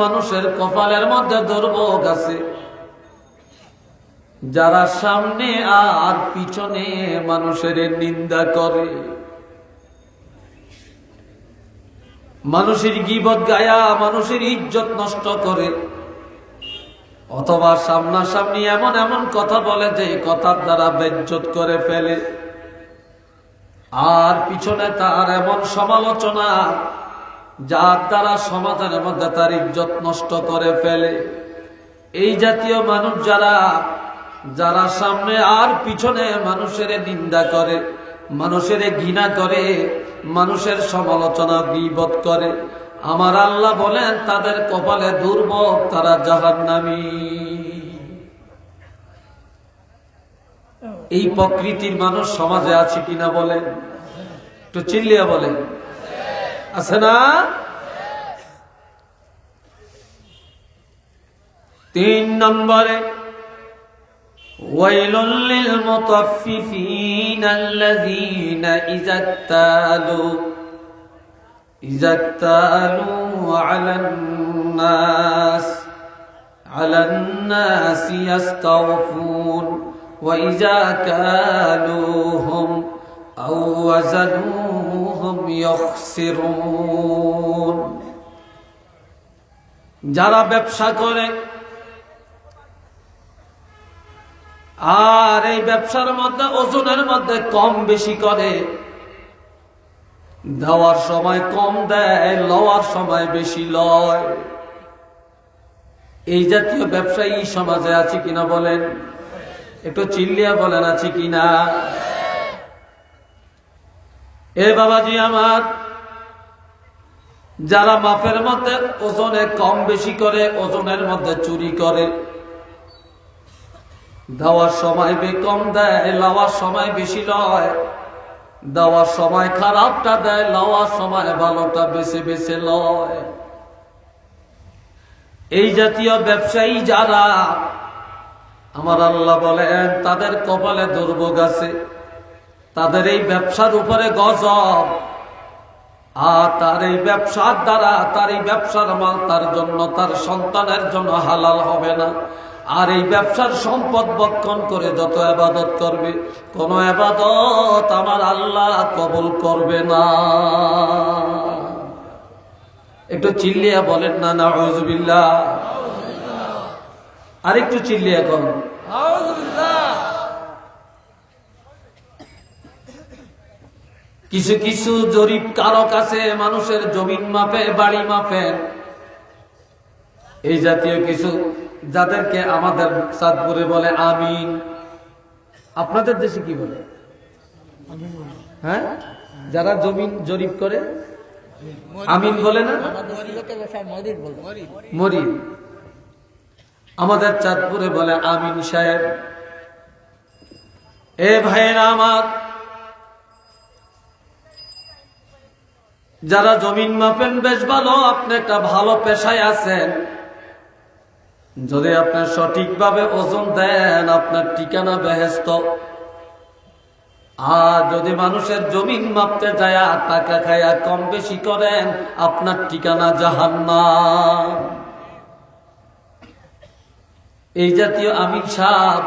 মানুষের কপালের মধ্যে দুর্ভোগ আছে, যারা সামনে আর পিছনে মানুষের নিন্দা করে, মানুষের গীবত গায়া মানুষের ইজ্জত নষ্ট করে, অথবা সামনাসামনি এমন এমন কথা বলে যে কথার দ্বারা বেইজ্জত করে ফেলে, আর পিছনে তার এমন সমালোচনা যার দ্বারা সমাজের মধ্যে তার ইজ্জত নষ্ট করে ফেলে। এই জাতীয় মানুষ যারা সামনে আর পিছনে মানুষের নিন্দা করে, মানুষের ঘৃণা করে, মানুষের সমালোচনা গীবত করে, আমার আল্লাহ বলেন তাদের কপালে দুর্ভোগ, তারা জাহান্নামী। এই প্রকৃতির মানুষ সমাজে আছে কিনা বলেন, একটু চিল্লিয়া বলেন, আছে না? 3 নম্বরে ওয়াইলুল লিল মুতাফফিফিন আল্লাযীনা ইযা তালু আলান নাস ইস্তাওফুন ওয়া ইযা কালুহুম আও ওয়াজানুহুম ইখসিরুন। যারা ব্যবসা করে আর এই ব্যবসার মধ্যে ওজনের মধ্যে কম বেশি করে, দেওয়ার সময় কম দেয়, লওয়ার সময় বেশি লয়, এই জাতীয় ব্যবসায়ী সমাজে আছে কিনা বলেন, একটু চিল্লিয়া বলেন আছে কিনা? এ বাবাজি আমার, যারা মাপের মধ্যে ওজনে কম বেশি করে, ওজনের মধ্যে চুরি করে, দেওয়ার সময় কম দেয়, লওয়ার সময় বেশি লয়, দেওয়ার সময় খারাপটা দেয়, লওয়ার সময় ভালোটা বেছে বেছে লয়, এই জাতীয় ব্যবসায়ী যারা, আমার আল্লাহ বলেন তাদের কপালে দুর্ভোগ আছে, তাদের এই ব্যবসার উপরে গজব, আর তার এই ব্যবসার দ্বারা, তার এই ব্যবসার মাল তার জন্য, তার সন্তানের জন্য হালাল হবে না। আর এই ব্যবসার সম্পদ বক্ষণ করে যত ইবাদত করবে, কোন ইবাদত আমার আল্লাহ কবুল করবে না। একটু চিল্লিয়া বলেন না নাউযুবিল্লাহ, আর একটু চিল্লিয়া কর নাউযুবিল্লাহ। কিছু কিছু জরিপ কারক আছে, মানুষের জমিন মাপে, বাড়ি মাপে, এই জাতীয় কিছু, যাদেরকে আমাদের চাঁদপুরে বলে আমিন। আপনাদের দেশে কি বলে? হ্যাঁ, যারা জমিন জরিপ করে আমিন বলে না, মরিদ। আমাদের চাঁদপুরে বলে আমিন সাহেব। এ ভাইয়েরা আমার, যারা জমিন মাপেন বেশ ভালো, আপনি একটা ভালো পেশায় আছেন, যদি আপনি সঠিকভাবে ওজন দেন আপনার ঠিকানা বেহেশত। আর যদি মানুষের জমিন মাপতে যায় টাকা খায়া কম বেশি করেন, আপনার ঠিকানা জাহান্নাম। এই জাতীয় আমির সাহেব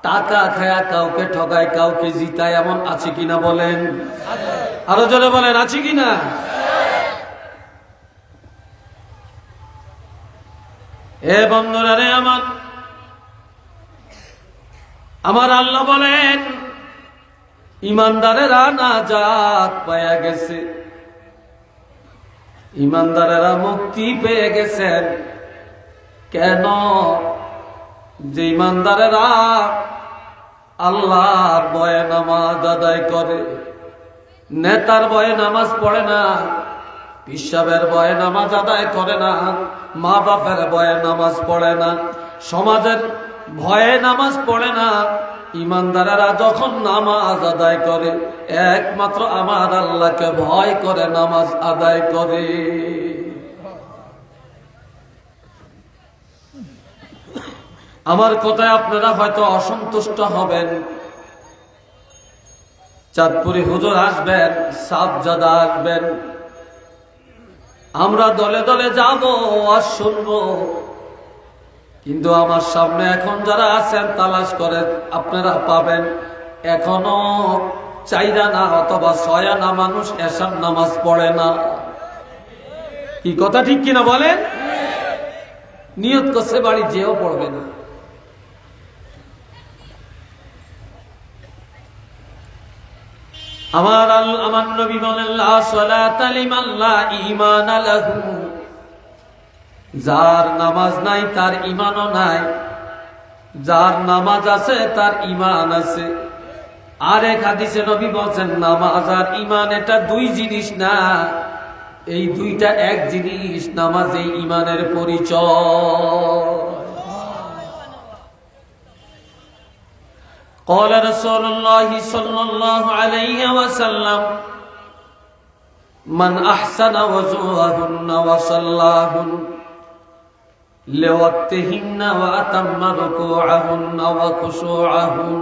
টাকা খায়া কাউকে ঠগায়, কাউকে জিতায়, এমন আছে কিনা বলেন? আরো জোরে বলেন, আছে কিনা? এ বন্ধুরা রে আমার আল্লাহ বলেন ইমানদারেরা নাজাত পায়া গেছে, ইমানদারেরা মুক্তি পেয়ে গেছেন। কেন? যে ইমানদারেরা আল্লাহর ভয়ে নামাজ আদায় করে, নেতার ভয়ে নামাজ পড়ে না, পিসাবের ভয়ে নামাজ আদায় করে না, মা বাপের ভয়ে নামাজ পড়ে না, সমাজের ভয়ে নামাজ পড়ে না। ইমানদারেরা যখন নামাজ আদায় করে একমাত্র আমার আল্লাহকে ভয় করে নামাজ আদায় করে। আমার কথায় আপনারা হয়তো অসন্তুষ্ট হবেন। চাঁদপুরি হুজুর আসবেন, সাবজাদা আসবেন, আমরা দলে দলে যাব আর শুনবো। কিন্তু আমার সামনে এখন যারা আছেন তালাশ করে আপনারা পাবেন এখনো 4 আনা অথবা 6 আনা মানুষ এশার নামাজ পড়ে না। কি কথা ঠিক কিনা বলেন? নিয়ত করছে বাড়ি যেও পড়বে না। আমার নবী বলেন লা সালাতা লিমান লা ঈমান লাহু, যার নামাজ নাই তার ঈমানও নাই, যার নামাজ আছে তার ঈমান আছে। আর এক হাদিসে নবী বলেন নামাজ আর ঈমান এটা 2 জিনিস না, এই 2টা এক জিনিস। নামাজ এই ঈমানের পরিচয়। قال رسول الله صلى الله عليه وسلم من أحسن وضوءهن وصلاهن لوقتهن وأتم ركوعهن وخشوعهن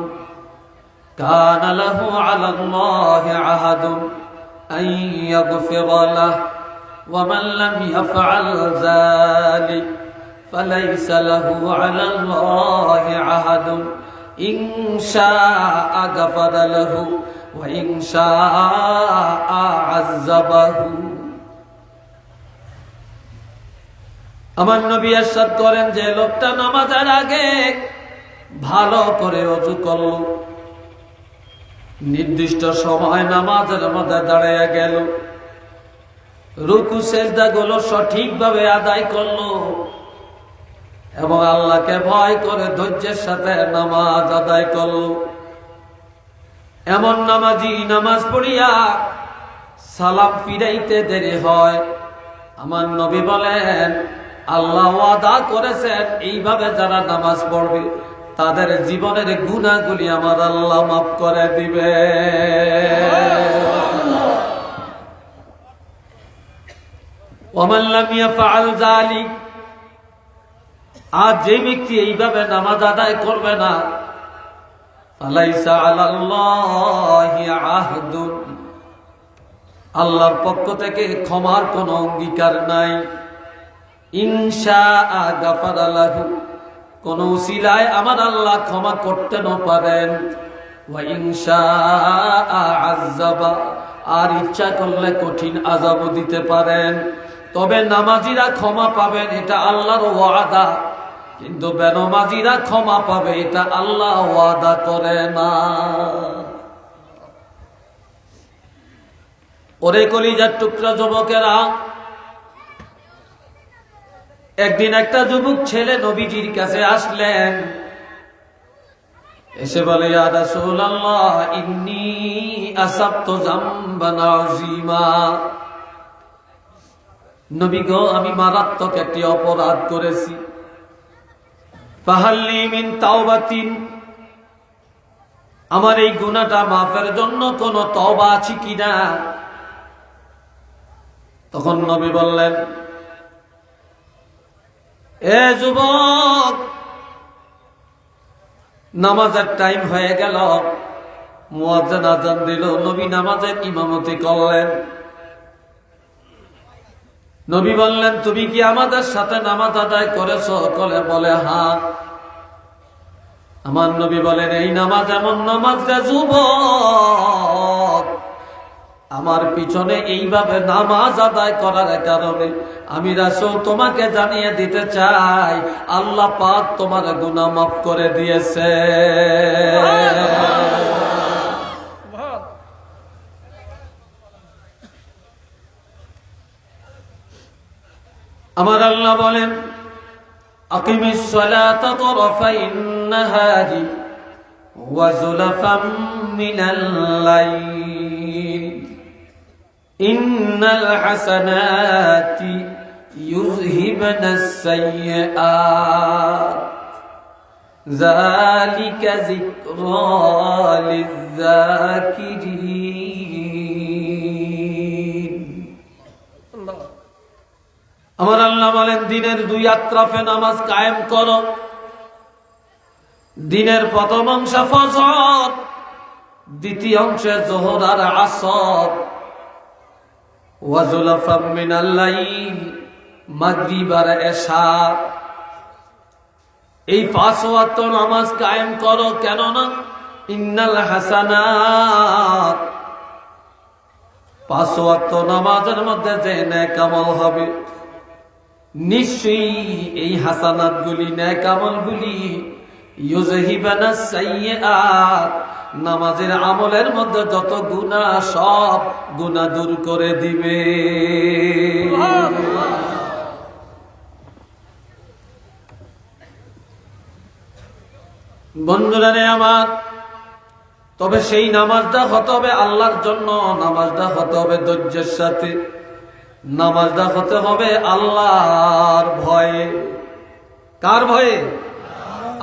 كان له على الله عهد أن يغفر له ومن لم يفعل ذلك فليس له على الله عهد إن شاء غفر له وإن شاء عذبه। আমার নবী ইরশাদ করেন যে লোকটা নামাজের আগে ভালো করে ওযু করল, নির্দিষ্ট সময় নামাজের মধ্যে দাঁড়িয়ে গেল, রুকু সিজদা গুলো সঠিকভাবে আদায় করলো এবং আল্লাহকে ভয় করে ধৈর্যের সাথে নামাজ আদায় করল, এমন নামাজি নামাজ পড়িয়া সালাম ফিরাইতে দেরি হয়, আমার নবী বলেন আল্লাহ ওয়াদা করেছেন এইভাবে যারা নামাজ পড়বে তাদের জীবনের গুনাহগুলি আমার আল্লাহ মাফ করে দিবে। ওমান লাম ইয়াফআল যালিক, আর যে ব্যক্তি এইভাবে নামাজ আদায় করবে না, ফালাইসা আলাল্লাহি আহদুন, আল্লাহর পক্ষ থেকে ক্ষমার কোনো অঙ্গীকার নাই। ইনশাআ গাফারা লাহু, কোন উসিলায় আমার আল্লাহ ক্ষমা করতেও পারেন, ওয়া ইনশাআ আযাবা, আর ইচ্ছা করলে কঠিন আযাব দিতে পারেন। তবে নামাজিরা ক্ষমা পাবেন এটা আল্লাহর ওয়াদা, কিন্তু বেনামাজিরা ক্ষমা পাবে এটা আল্লাহ ওয়াদা করে না। ওরে কলিজার টুকরা যুবকেরা, একদিন একটা যুবক ছেলে নবীজির কাছে আসলেন, এসে বলে ইয়া রাসূলুল্লাহ ইন্নী আসাবতু যামবান আযীমা, নবী গো আমি মারাত্মক একটি অপরাধ করেছি, ফাহাল্লি মিন তাওবাতিন, আমার এই গুনাহটা মাফের জন্য কোন তওবা আছে কিনা? তখন নবী বললেন এ যুবক, নামাজের টাইম হয়ে গেল, মুয়াজ্জিন আযান দিল, নবী নামাজের ইমামতি করলেন। নবী বললেন তুমি কি আমাদের সাথে নামাজ আদায় করেছো? বলে হ্যাঁ। আমার নবী বলেন এই নামাজ এমন নামাজ রে যুবক, আমার পিছনে এইভাবে নামাজ আদায় করার কারণে আমি রাসূল তোমাকে জানিয়ে দিতে চাই আল্লাহ পাক তোমার গুনাহ মাফ করে দিয়েছে। আমার আল্লাহ বলেন আকিমিস সালাতা তারাফাইন নাহারি ওয়া যুলাফাম মিনাল লাইল ইন্নাল হাসানাতি ইউযহিবনাস সাইয়্যাত যালিকা যিকরা লিয-যাকিরিন। আমার আল্লাহ বলেন দিনের 2 আত্রাফে নামাজ কায়েম করো, দিনের প্রথম অংশে ফজর, দ্বিতীয় অংশে যোহর আর আসর, ওয়া যুলফাম মিনাল লাইল, মাগরিব আর এশা। এই 5 ওয়াক্ত নামাজ কায়েম করো, কেননা ইন্নাল হাসানাত, 5 ওয়াক্ত নামাজের মধ্যে যে নেক আমল হবে, নিশ্চয়ই এই হাসানাত গুলি, নেক আমল গুলি ইউযহিবানা সাইয়্যাত, নামাজের আমলের মধ্যে যত গুনাহ সব গুনাহ দূর করে দিবে। বন্ধুরা রে আমার, তবে সেই নামাজটা হতে হবে আল্লাহর জন্য, নামাজটা হতে হবে ধৈর্যের সাথে, নামাজটা হতে হবে আল্লাহর ভয়ে। কার ভয়ে?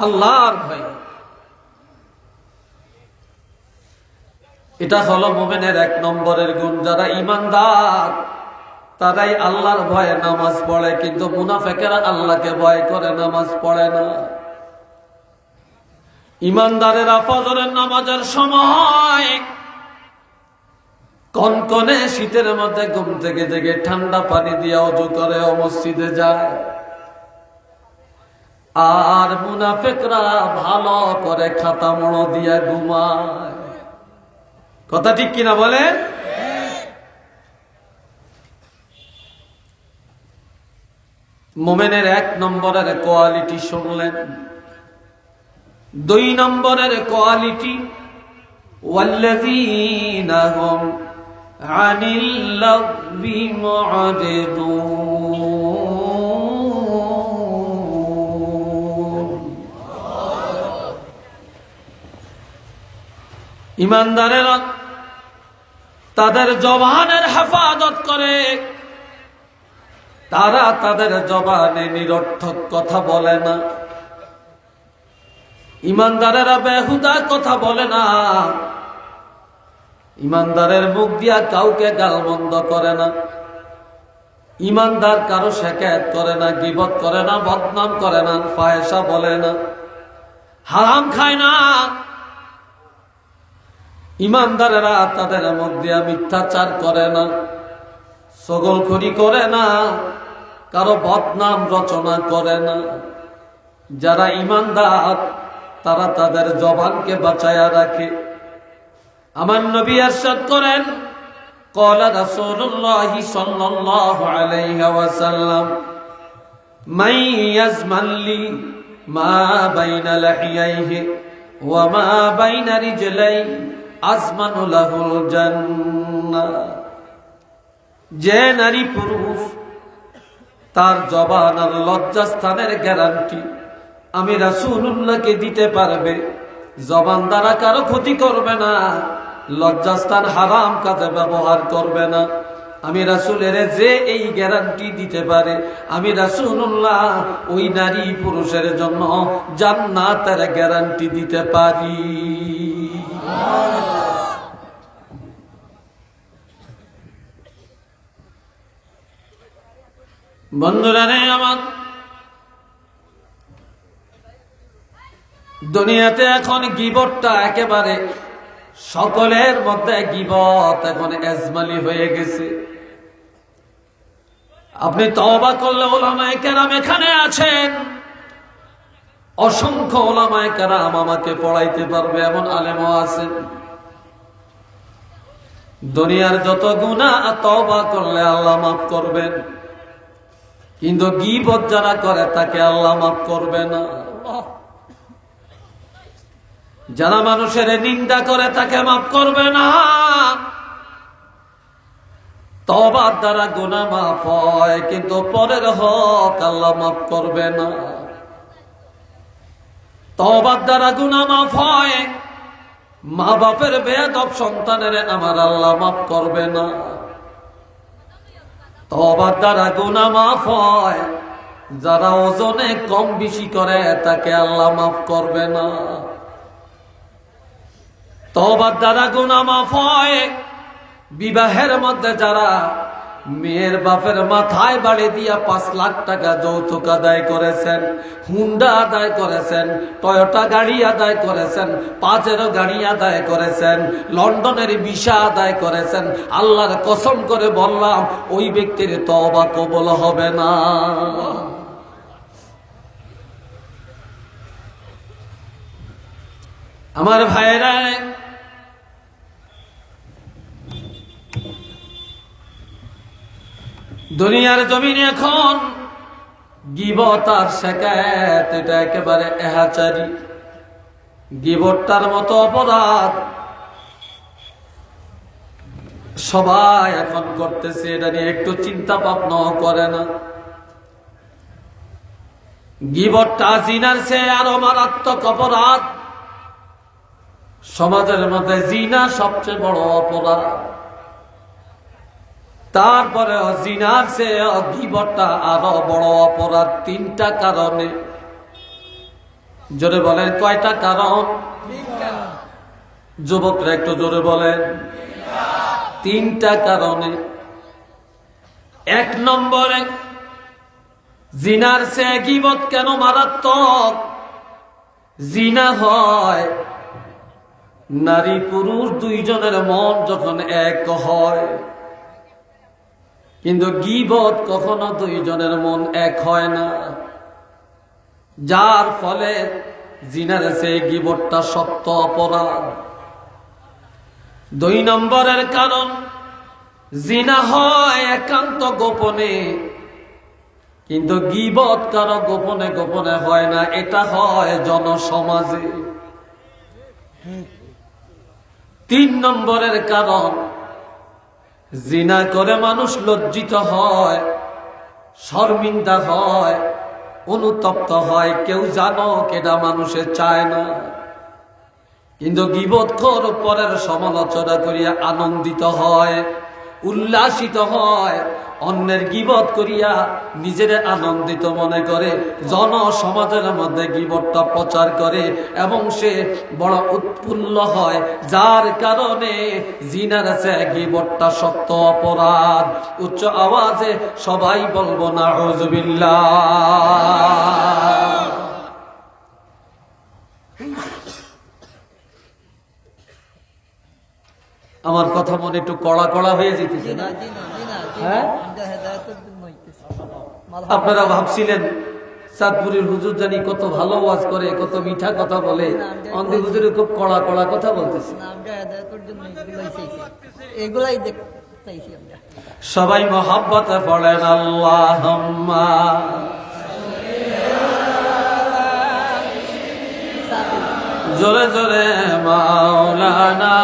আল্লাহর ভয়ে। এটা হলো মুমিনের 1 নম্বরের গুণ। যারা ঈমানদার তারাই আল্লাহর ভয়ে নামাজ পড়ে, কিন্তু মুনাফিকেরা আল্লাহকে ভয় করে নামাজ পড়ে না। ঈমানদারেরা ফজরের নামাজের সময় কনকনে শীতের মধ্যে ঘুম থেকে জেগে ঠান্ডা পানি দিয়ে ওযু করে ও মসজিদে যায়। আর মুনাফিকরা ভালো করে খাতা মোড় দিয়ে ঘুমায়। কথা ঠিক কিনা বলে? মুমিনের 1 নম্বরের কোয়ালিটি শুনলেন। 2 নম্বরের কোয়ালিটি, ওয়াল্লাযীনা হুম আনিল লাগবি মু'রিদুন। ঈমানদারেরা তাদের জবানের হেফাজত করে, তারা তাদের জবানে নিরর্থক কথা বলে না। ঈমানদারেরা বেহুদা কথা বলে না। ঈমানদারের মুখ দিয়া কাউকে গালমন্দ করে না। ঈমানদার কারো শিকায়ত করে না, গীবত করে না, বদনাম করে না, ফাহেশা বলে না, হারাম খায় না। ঈমানদারেরা তাদের মুখ দিয়া মিথ্যাচার করে না, ছগলখড়ি করে না, কারো বদনাম রচনা করে না। যারা ঈমানদার তারা তাদের জবানকে বাঁচায়া রাখে। আমার নবী ইরশাদ করেন, ক্বালা রাসূলুল্লাহ সাল্লাল্লাহু আলাইহি ওয়াসাল্লাম, মান ইয়াজমালি মা বাইনা লাহিয়াইহি ওয়া মা বাইনা রিজলাইহি আজমানু লাহুল জান্নাহ। যে নারী পুরুষ তার জবান আর লজ্জাস্থানের গ্যারান্টি আমি রাসূলুল্লাহকে দিতে পারবে, জবান দ্বারা কারো ক্ষতি করবে না, লজ্জাস্থান হারাম কাজে ব্যবহার করবে না, আমি রাসূলের যে এই গ্যারান্টি দিতে পারে, আমি রাসূলুল্লাহ ওই নারী পুরুষের জন্য জান্নাতের গ্যারান্টি দিতে পারি। বন্ধুরা রে আমার, দুনিয়াতে এখন গীবতটা একেবারে সকলের মধ্যে, গীবত এখন এজমালি হয়ে গেছে। আপনি তওবা করলে উলামায়ে কেরাম এখানে আছেন, অসংখ্য উলামায়ে কেরাম আমাকে পড়াইতে পারবে, এমন আলেমও আছেন। দুনিয়ার যত গুনাহ তওবা করলে আল্লাহ মাফ করবেন, কিন্তু গীবত যারা করে তাকে আল্লাহ মাফ করবে না। যারা মানুষের নিন্দা করে তাকে মাফ করবে না। তওবার দ্বারা গুনাহ মাফ হয়, কিন্তু পরের হক আল্লাহ মাফ করবে না। তওবার দ্বারা গুনাহ মাফ হয়, মা বাপের বেয়াদব সন্তানের আমার আল্লাহ মাফ করবে না। তওবার দ্বারা গুনাহ মাফ হয়, যারা ওজনে কম বেশি করে তাকে আল্লাহ মাফ করবে না। তওবার দ্বারা গুনাহ মাফ হয়, বিবাহের মধ্যে যারা মেয়ের বাপের মাথায় বাড়ি দিয়া 5 লাখ টাকা যৌতুক আদায় করেছেন, হুন্ডা আদায় করেছেন, টয়োটা গাড়ি আদায় করেছেন, পাজেরো গাড়ি আদায় করেছেন, লন্ডনের ভিসা আদায় করেছেন। আল্লাহর কসম করে বললাম ওই ব্যক্তির তওবা কবুল হবে না। আমার ভাইরা, দুনিয়ার জমিনে এখন গীবত আর শিকায়াত এটা একেবারে এহাচারি। গীবতটার মতো অপরাধ সবাই এখন করতেছে, এটা নিয়ে একটু চিন্তা ভাবনাও করে না। গীবতটা জিনার চেয়ে আরো মারাত্মক অপরাধ। সমাজের মধ্যে জিনা সবচেয়ে বড় অপরাধ, তারপরে জিনার চেয়ে গীবতটা আরো বড় অপরাধ। 3টা কারণে। জোরে বলেন কয়টা কারণ? যুবকরা একটু জোরে বলেন। 3টা কারণে। 1 নম্বরে, জিনার চেয়ে গীবত কেন মারাত্মক? জিনা হয় নারী পুরুষ দুইজনের মন যখন এক হয়, কিন্তু গীবত কখনো দুইজনের মন এক হয় না, যার ফলে জিনার চেয়ে গীবতটা শক্ত অপরাধ। 2 নম্বরের কারণ, জিনা হয় একান্ত গোপনে, কিন্তু গীবত কারো গোপনে গোপনে হয় না, এটা হয় জনসমাজে। 3 নম্বরের কারণ, জিনা করে মানুষ লজ্জিত হয়, শর্মিন্দা হয়, অনুতপ্ত হয়, কেউ জানো কেটা মানুষে চায় না। কিন্তু গীবতখোর পরের সমালোচনা করিয়া আনন্দিত হয়, উল্লাসিত হয়, অন্যের গীবত করিয়া নিজের আনন্দিত মনে করে, জনসমাজের মধ্যে গীবতটা প্রচার করে এবং সে বড় উৎফুল্ল হয়, যার কারণে জিনার চেয়ে গীবতটা শক্ত অপরাধ। উচ্চ আওয়াজে সবাই বলবো নাউযুবিল্লাহ। আমার কথা মনে একটু কড়া কড়া হয়ে যেতেছে না? হ্যাঁ, আপনারা ভাবছিলেন চাঁদপুরের হুজুর জানি কত ভালো ওয়াজ করে, কত মিঠা কথা বলে, অন্ধে হুজুরে খুব কড়া কড়া কথা বলতেছে। সবাই মহব্বতে পড়েন আল্লাহুম্মা। জোরে জোরে মাওলানা।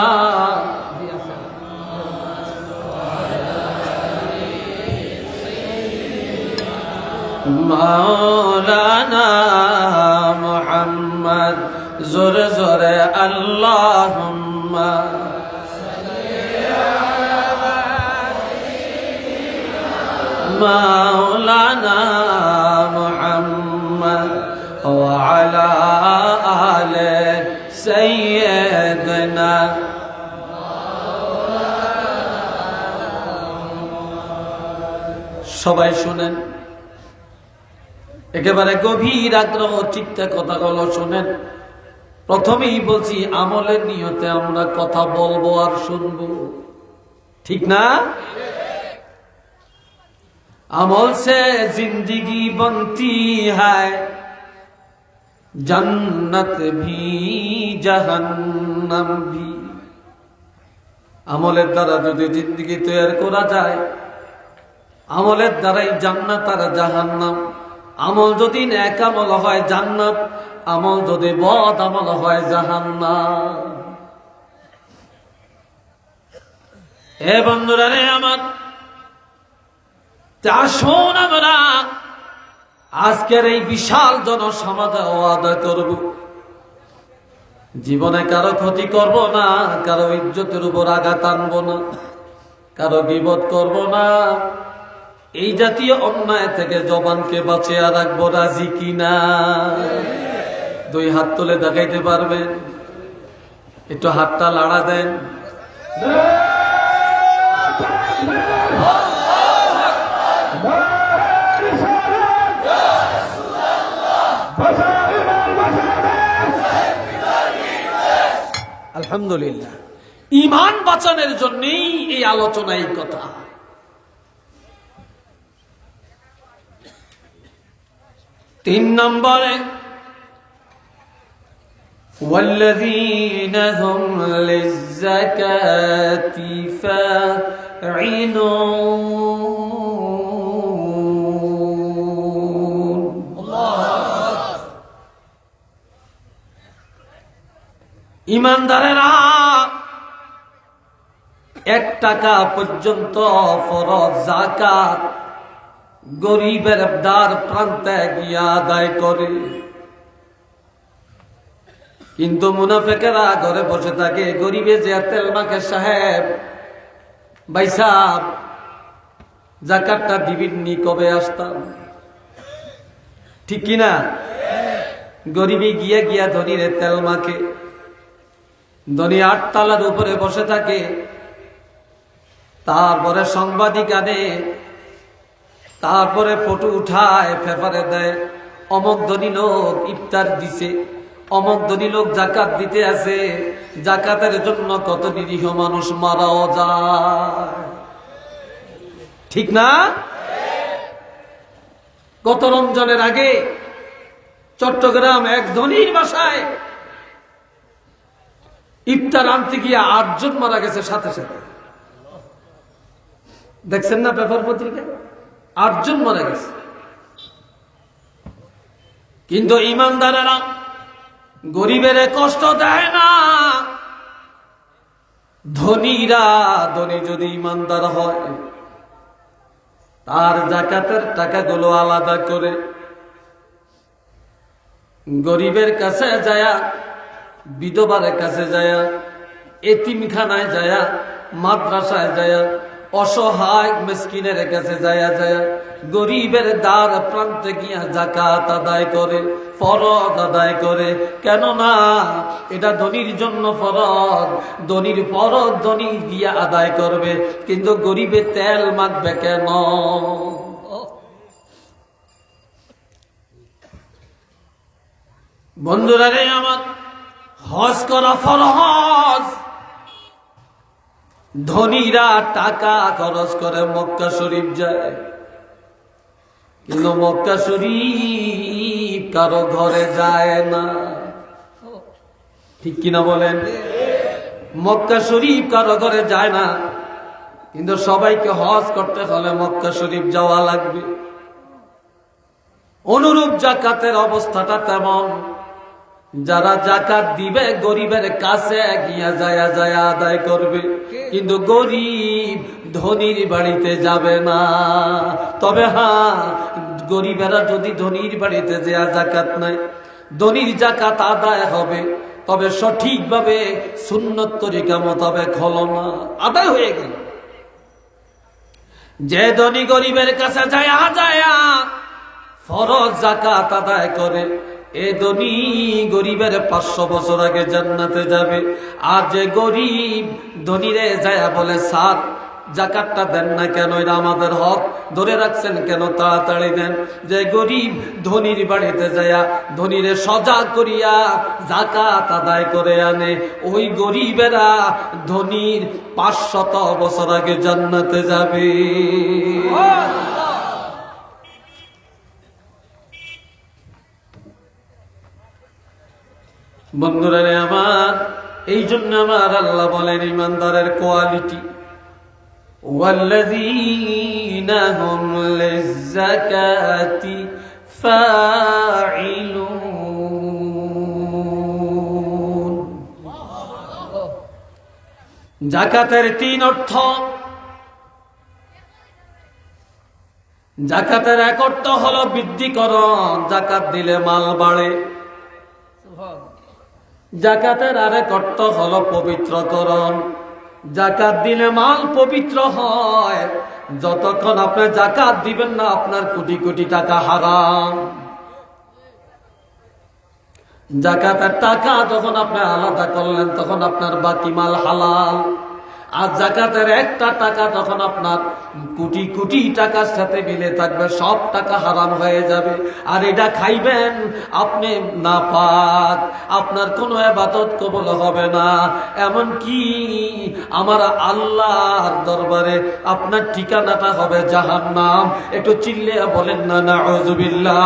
মাওলানা মুহাম্মদ। জোরে জোরে আল্লাহুম্মা। মাওলানা মুহাম্মদ ওয়া আলা আলি সাইয়্যিদিনা। সবাই শুনেন, একেবারে গভীর আগ্রহ চিত্তে কথাগুলো শুনেন। প্রথমেই বলছি, আমলের নিয়তে আমরা কথা বলবো আর শুনবো, ঠিক না? আমল সে জিंदगी बनती है, जन्नत भी जहन्नम भी। আমলের দ্বারা যদি জিंदगी তৈরি করা যায়, আমলের দ্বারাই জান্নাত আর জাহান্নাম। আমল যদি নেক আমল হয় জান্নাত, আমল যদি বদ আমল হয় জাহান্নাম। এ বন্ধুরা রে আমার, আসুন আমরা আজকের এই বিশাল জনসমাজে ওয়াদা করব, জীবনে কারো ক্ষতি করব না, কারো ইজ্জতের উপর আঘাত আনব না, কারো গীবত করব না। এই জাতীয় অন্যায় থেকে জবানকে বাঁচিয়ে রাখবো, রাজি কিনা? 2 হাত তুলে দেখাইতে পারবেন? একটু হাতটা লাড়া দেন। আলহামদুলিল্লাহ, ঈমান বাঁচানোর জন্যই এই আলোচনা, এই কথা। 3 নম্বরে والذين هم للزكاة فاعلون। ঈমানদারেরা 1 টাকা পর্যন্ত ফরজ যাকাত গরিবের দ্বার প্রান্তে গিয়া আদায় করে, কিন্তু মুনাফিকেরা ঘরে বসে থাকে। গরিবে যে তেল মাখে, সাহেব ভাই সাহেব যাকাতটা দিবিনি, কবে আসতাম, ঠিক কিনা? গরিবে গিয়া গিয়া ধনীরে তেল মাখে, ধনী 8 তলার উপরে বসে থাকে। তারপরে সাংবাদিক আনে, তারপরে ফটো উঠায় পেপারে দেয়, অমক ধনী লোক ইফতার দিছে, অমক ধনী লোক যাকাত দিতে আছে, যাকাতের জন্য কত নিরীহ মানুষ মারাও যায়, ঠিক না? গত রমজানের আগে চট্টগ্রাম এক ধনীর বাসায় ইফতার আনতে গিয়ে 8 জন মারা গেছে সাথে সাথে। দেখছেন না পেপার পত্রিকায়? 8 জন মারা গেছে। কিন্তু ঈমানদারেরা গরিবের কষ্ট দেয় না। ধনীরা, ধনী যদি ঈমানদার হয়, তার যাকাতের টাকাগুলো আলাদা করে গরিবের কাছে যায়া, বিধবার কাছে যায়া, এতিমখানায় যায়া, মাদ্রাসায় যায়া, অসহায় মিসকিনের কাছে যায়া যায়া গরিবের দ্বার প্রান্তে গিয়া যাকাত আদায় করে, ফরজ আদায় করে। কেননা এটা ধনীর জন্য ফরজ, ধনীর ফরজ ধনী গিয়া আদায় করবে, কিন্তু গরিবে তেল মাখবে কেন? বন্ধুরা রে আমার, হজ করা ফরজ। ধনীরা টাকা খরচ করে মক্কা শরীফ যায়, কিন্তু মক্কা শরীফ কারো ঘরে যায় না, ঠিক কিনা বলেন? মক্কা শরীফ কারো ঘরে যায় না, কিন্তু সবাইকে হজ করতে হলে মক্কা শরীফ যাওয়া লাগবে। অনুরূপ যাকাতের অবস্থাটা তেমন। যারা যাকাত দিবে গরিবের কাছে গিয়া যায়া যায়া আদায় করবে, কিন্তু গরিব ধনীর বাড়িতে যাবে না। তবে হ্যাঁ, গরিবেরা যদি ধনীর বাড়িতে যায়া যাকাত নেয়, ধনীর যাকাত আদায় হবে, তবে সঠিকভাবে সুন্নত তরিকা মোতাবেক হলো না, আদায় হয়ে গেল। যে ধনী গরিবের কাছে যায়া যায়া ফরজ যাকাত আদায় করে, এ ধনী গরিবের 500 বছর আগে জান্নাতে যাবে। আর যে গরিব ধনীরে যায়া বলে, স্যার যাকাতটা দেন না কেন, এটা আমাদের হক, ধরে রাখছেন কেন, তাড়াতাড়ি দেন। যে গরিব ধনীর বাড়িতে যায়া ধনীরে সজা করিয়া যাকাত আদায় করে আনে, ওই গরিবেরা ধনীর 500 বছর আগে জান্নাতে যাবে। বন্ধুরা রে আমার, এই জন্য আমার আল্লাহ বলেন ঈমানদারের কোয়ালিটি, ওয়াল্লাযীনা হুম লিয-যাকাতি ফাঈলুন। যাকাতের 3 অর্থ। যাকাতের 1 অর্থ হলো বৃদ্ধিকরণ, যাকাত দিলে মাল বাড়ে। যাকাতের আরেক অর্থ হলো পবিত্রকরণ, যাকাত দিলে মাল পবিত্র হয়। যতক্ষণ আপনি যাকাত দিবেন না, আপনার কোটি কোটি টাকা হারাম। যাকাতের টাকা যখন আপনি আলাদা করলেন, তখন আপনার বাকি মাল হালাল। আর জাকাতের একটা টাকা যখন আপনার কোটি কোটি টাকার সাথে মিলে থাকবে, সব টাকা হারাম হয়ে যাবে। আর এটা খাইবেন আপনি নাপাক, আপনার কোনো ইবাদত কবুল হবে না। এমন কি আমার আল্লাহর দরবারে আপনার ঠিকানাটা হবে জাহান্নাম। একটু চিল্লে বলেন না নাউযুবিল্লাহ।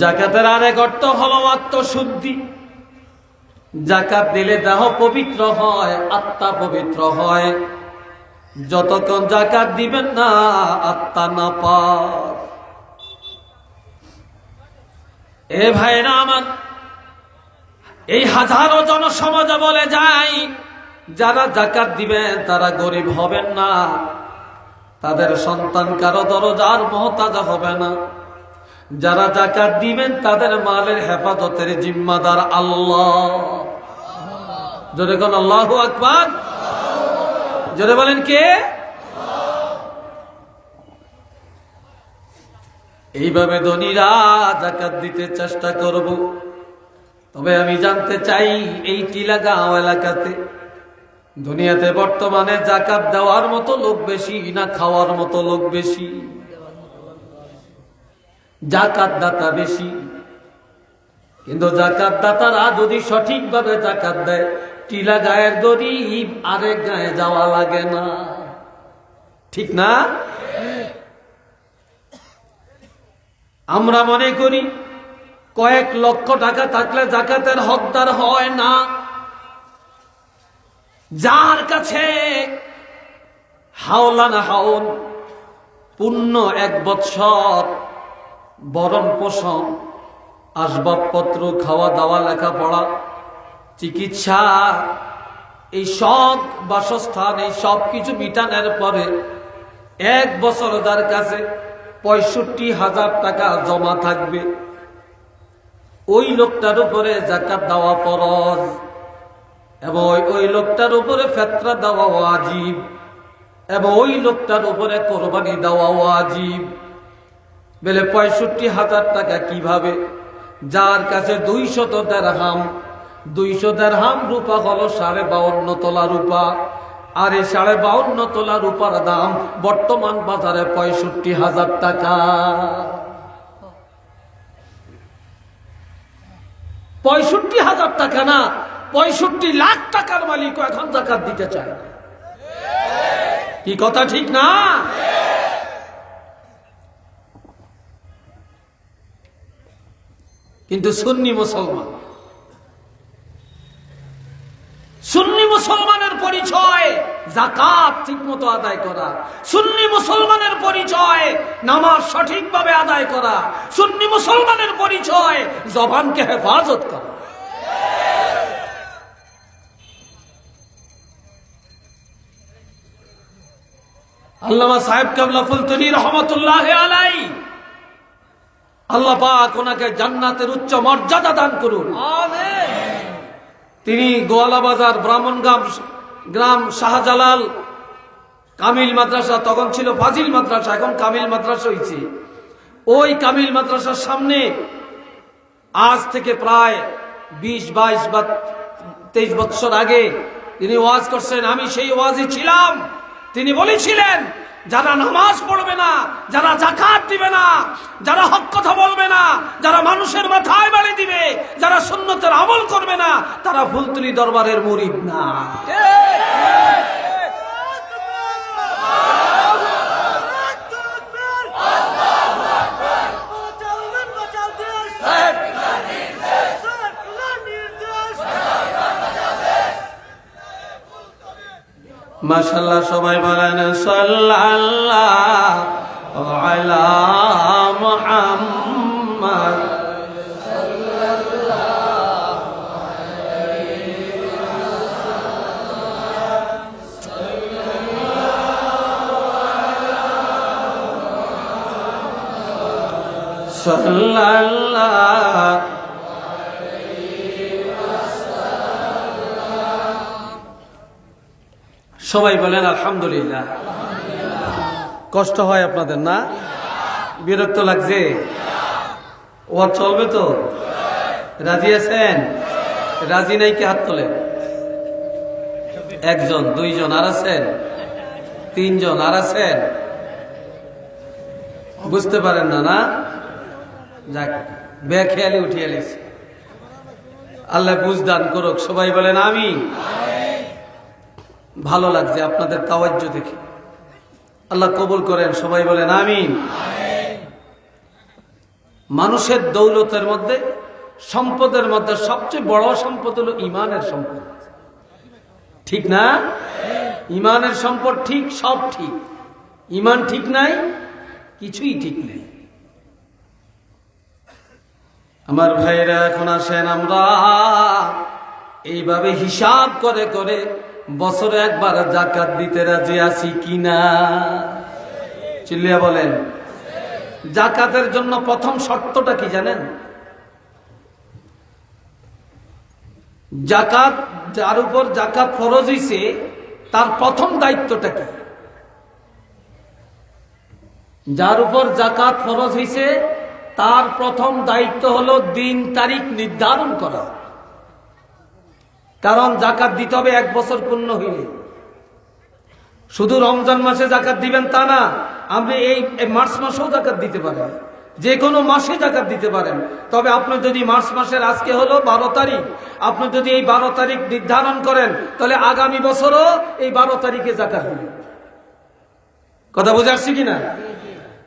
জাকাতের আরেক অর্থ হলো আত্মশুদ্ধি। জাকাত দিলে দেহ পবিত্র হয়, আত্মা পবিত্র হয়। যতক্ষণ জাকাত দিবেন না আত্মা নাপাক। এ ভাইরা আমার, এই হাজারো জনসমাজে বলে যায় যারা জাকাত দিবেন তারা গরিব হবেন না, তাদের সন্তান কারো দরজার মুহতাজ হবে না। যারা জাকাত দিবেন তাদের মালের হেফাজতের জিম্মাদার আল্লাহ। জোরে কোন আল্লাহু আকবার, জোরে বলেন কে? এইভাবে ধনীরা জাকাত দিতে চেষ্টা করব। তবে আমি জানতে চাই এই টিলাগাঁও এলাকাতে দুনিয়াতে বর্তমানে জাকাত দেওয়ার মতো লোক বেশি না খাওয়ার মতো লোক বেশি? জাকাত দাতা বেশি। কিন্তু জাকাত দাতারা যদি সঠিকভাবে জাকাত দেয়, টিলা গায়ের গরিব আরেক গায়ে যাওয়া লাগে না, ঠিক না? আমরা মনে করি কয়েক লক্ষ টাকা থাকলে জাকাতের হকদার হয় না। যার কাছে হাওলানা হাওল পূর্ণ 1 বৎসর বরণ পোষণ, আসবাবপত্র, খাওয়া দাওয়া, লেখাপড়া, চিকিৎসা, এই সব বাসস্থান, এই সব কিছু মিটানোর পরে 1 বছর যার কাছে 65,000 টাকা জমা থাকবে, ওই লোকটার উপরে জাকাত দেওয়া ফরজ এবং ওই লোকটার উপরে ফিতরা দেওয়া ওয়াজিব এবং ওই লোকটার উপরে কোরবানি দেওয়া ওয়াজিব। বলে 65,000 টাকা কিভাবে? যার কাছে 200 দিরহাম, 200 দিরহাম রূপা হলো 52.5 তোলা রূপা। আর এই 52.5 তোলা রূপার দাম বর্তমান বাজারে 65,000 টাকা। 65,000 টাকা না, 65 লাখ টাকার মালিক এখন জাকাত দিতে চায়। কি কথা ঠিক না? কিন্তু সুন্নি মুসলমানের পরিচয় যাকাত ঠিকমতো আদায় করা, সুন্নি মুসলমানের পরিচয় নামাজ সঠিকভাবে আদায় করা, সুন্নি মুসলমানের পরিচয় জবানকে হেফাজত করা। আল্লামা সাহেব কেবলা ফুলতুনি রহমতুল্লাহ আলাইহি, আল্লাহ পাক ওনাকে জান্নাতের উচ্চ মর্যাদা দান করুন, আমিন। তিনি গোয়ালাবাজার গ্রাম শাহজালাল কামিল মাদ্রাসা, তখন ছিল ফাজিল মাদ্রাসা, এখন কামিল মাদ্রাসা হয়েছে। ওই কামিল মাদ্রাসার সামনে আজ থেকে প্রায় 20, 22 বা 23 বছর আগে তিনি ওয়াজ করছেন। আমি সেই ওয়াজে ছিলাম। তিনি বলেছিলেন, যারা নামাজ পড়বে না, যারা যাকাত দিবে না, যারা হক কথা বলবে না, যারা মানুষের মাথায় বাড়ি দিবে, যারা সুন্নতের আমল করবে না, তারা ফুলতুলি দরবারের মুরিদ না। মাশাআল্লাহ, সবাই বলেন সাল্লাল্লাহু আলা মুহাম্মদ। সাল্লাল্লাহু সবাই বলেন আলহামদুলিল্লাহ। কষ্ট হয় আপনাদের না? বিরক্ত লাগছে? ওয়াজ চলবে তো? রাজি আছেন? রাজি নাই কি হাত তোলেন? একজন, দুইজন, আর আছেন? তিনজন, আর আছেন? বুঝতে পারেন না, না? যাক, বেখেয়ালি উঠিয়ে লিখছে। আল্লাহ বুঝদান করুক। সবাই বলেন আমিন। ভালো লাগছে আপনাদের তাওয়াজ্জু দেখে, আল্লাহ কবুল করেন। সবাই বলেন আমিন। মানুষের দৌলতের মধ্যে, সম্পদের মধ্যে সবচেয়ে বড় সম্পদ হলো ইমানের সম্পদ, ঠিক না? ইমানের সম্পদ ঠিক, সব ঠিক। ইমান ঠিক নাই, কিছুই ঠিক নেই। আমার ভাইরা, এখন আসেন আমরা এইভাবে হিসাব করে করে বছরে একবার যাকাত দিতে রাজি আছি কিনা? চিল্লিয়া বলেন। যাকাতের জন্য প্রথম শর্তটা কি জানেন? যাকাত, যার উপর যাকাত ফরজ হইছে, তার প্রথম দায়িত্বটা কি? যার উপর যাকাত ফরজ হইছে তার প্রথম দায়িত্ব হলো দিন তারিখ নির্ধারণ করা। কারণ যাকাত দিতে হবে 1 বছর পূর্ণ হইলে। শুধু রমজান মাসে যাকাত দিবেন তা না, আপনি এই মার্চ মাসেও যাকাত দিতে পারেন, যে কোনো মাসে যাকাত দিতে পারেন। তবে আপনি যদি মার্চ মাসের আজকে হলো 12 তারিখ, আপনি যদি এই 12 তারিখ নির্ধারণ করেন, তাহলে আগামী বছরও এই 12 তারিখে যাকাত দিবেন। কথা বুঝে আসছে কিনা?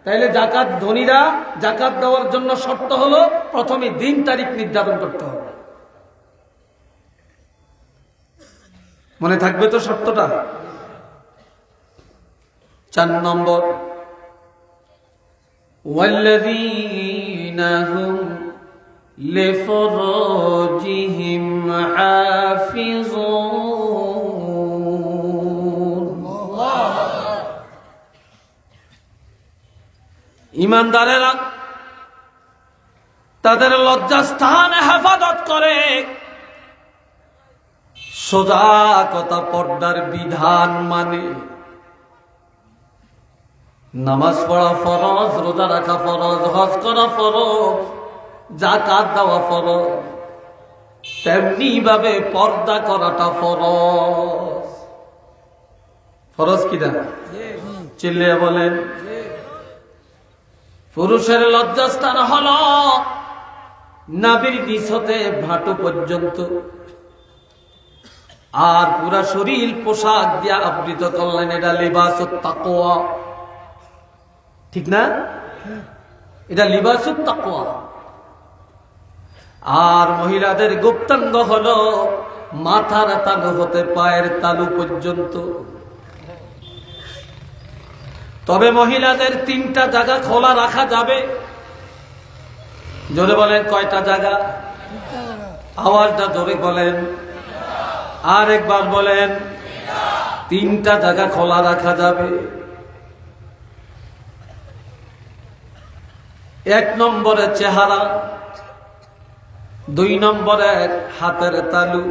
তাইলে যাকাত, ধনীরা যাকাত দেওয়ার জন্য শর্ত হলো প্রথমে দিন তারিখ নির্ধারণ করতে হবে। মনে থাকবে তো শর্তটা? 4 নম্বর, ওয়াল্লাযীনা হুম লিফুরুজিহিম হাফিজুন। ঈমানদারেরা তাদের লজ্জাস্থানে হেফাজত করে। সোজা কথা, পর্দার বিধান মানে। নামাজ পড়া ফরজ, রোজা রাখা ফরজ, হজ করা ফরজ, যাকাত দেওয়া ফরজ, তেমনি ভাবে পর্দা করাটা ফরজ। ফরজ কিনা? চিল্লিয়ে বলেন। পুরুষের লজ্জাস্থান হলো নাভির নিচ হতে ভাঁটু পর্যন্ত, আর পুরা শরীর পোশাক দিয়ে আবৃত করলেন, এটা লিবাসুত তাকওয়া, ঠিক না? এটা লিবাসুত তাকওয়া। আর মহিলাদের গুপ্তাঙ্গ হলো মাথার তালু হতে পায়ের তালু পর্যন্ত। তবে মহিলাদের 3টা জায়গা খোলা রাখা যাবে। জোরে বলেন, কয়টা জায়গা? আওয়াজটা জোরে বলেন, আর একবার বলেন। 3টা জায়গা খোলা রাখা যাবে। 1 নম্বরে চেহারা, 2 নম্বরে হাতের তালু,